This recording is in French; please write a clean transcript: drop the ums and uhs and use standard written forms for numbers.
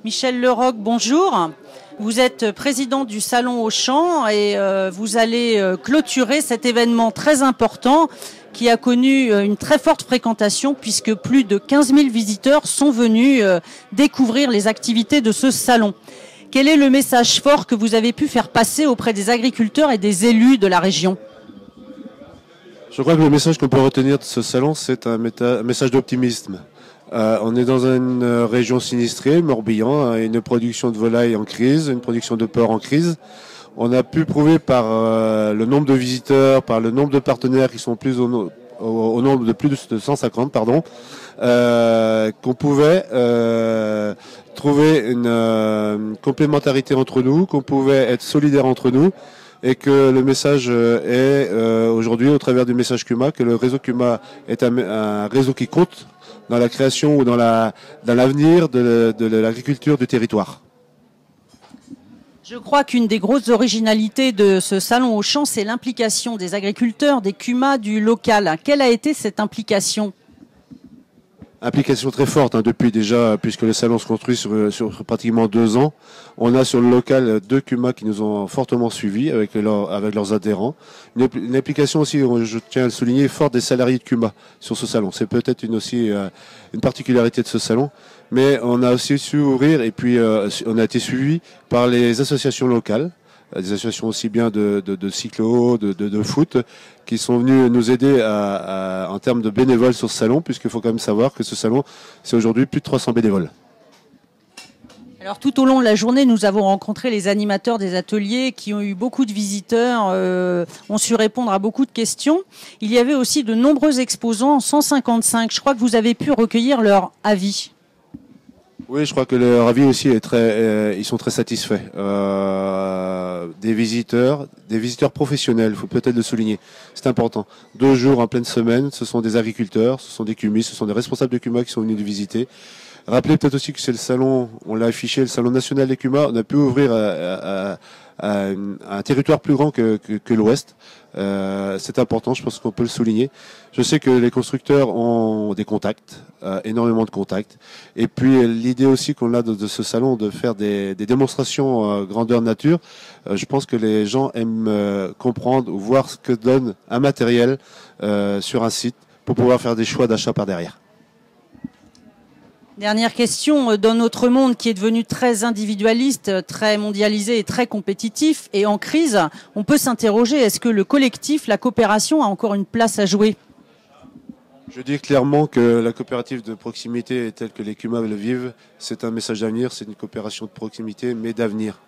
Michel Leroc, bonjour. Vous êtes président du Salon Auchan et vous allez clôturer cet événement très important qui a connu une très forte fréquentation puisque plus de 15 000 visiteurs sont venus découvrir les activités de ce salon. Quel est le message fort que vous avez pu faire passer auprès des agriculteurs et des élus de la région ? Je crois que le message qu'on peut retenir de ce salon, c'est un message d'optimisme. On est dans une région sinistrée, Morbihan, une production de volailles en crise, une production de porc en crise. On a pu prouver par le nombre de visiteurs, par le nombre de partenaires qui sont plus au nombre de plus de 150, qu'on pouvait trouver une complémentarité entre nous, qu'on pouvait être solidaires entre nous, et que le message est aujourd'hui, au travers du message CUMA, que le réseau CUMA est un réseau qui compte dans la création ou dans l'avenir de l'agriculture du territoire. Je crois qu'une des grosses originalités de ce salon Auchan, c'est l'implication des agriculteurs, des CUMA, du local. Quelle a été cette implication ? Implication très forte depuis déjà, puisque le salon se construit sur pratiquement 2 ans. On a sur le local 2 CUMA qui nous ont fortement suivis avec leurs adhérents. Une implication aussi, je tiens à le souligner, forte des salariés de CUMA sur ce salon. C'est peut-être une particularité de ce salon, mais on a aussi su ouvrir et puis on a été suivi par les associations locales, des associations aussi bien de cyclo, de foot, qui sont venus nous aider en termes de bénévoles sur ce salon, puisqu'il faut quand même savoir que ce salon, c'est aujourd'hui plus de 300 bénévoles. Alors tout au long de la journée, nous avons rencontré les animateurs des ateliers qui ont eu beaucoup de visiteurs, ont su répondre à beaucoup de questions. Il y avait aussi de nombreux exposants, 155. Je crois que vous avez pu recueillir leur avis. Oui, je crois que leur avis aussi est ils sont très satisfaits. Des visiteurs professionnels, il faut peut-être le souligner. C'est important. 2 jours en pleine semaine, ce sont des agriculteurs, ce sont des CUMI, ce sont des responsables de CUMA qui sont venus nous visiter. Rappelez peut-être aussi que c'est le salon, on l'a affiché, le salon national des CUMA. On a pu ouvrir un territoire plus grand que l'Ouest. C'est important, je pense qu'on peut le souligner. Je sais que les constructeurs ont des contacts, énormément de contacts. Et puis l'idée aussi qu'on a de ce salon de faire des démonstrations grandeur nature, je pense que les gens aiment comprendre ou voir ce que donne un matériel sur un site pour pouvoir faire des choix d'achat par derrière. Dernière question, dans notre monde qui est devenu très individualiste, très mondialisé et très compétitif et en crise, on peut s'interroger, est-ce que le collectif, la coopération a encore une place à jouer ? Je dis clairement que la coopérative de proximité telle que les CUMA le vivent, c'est un message d'avenir, c'est une coopération de proximité mais d'avenir.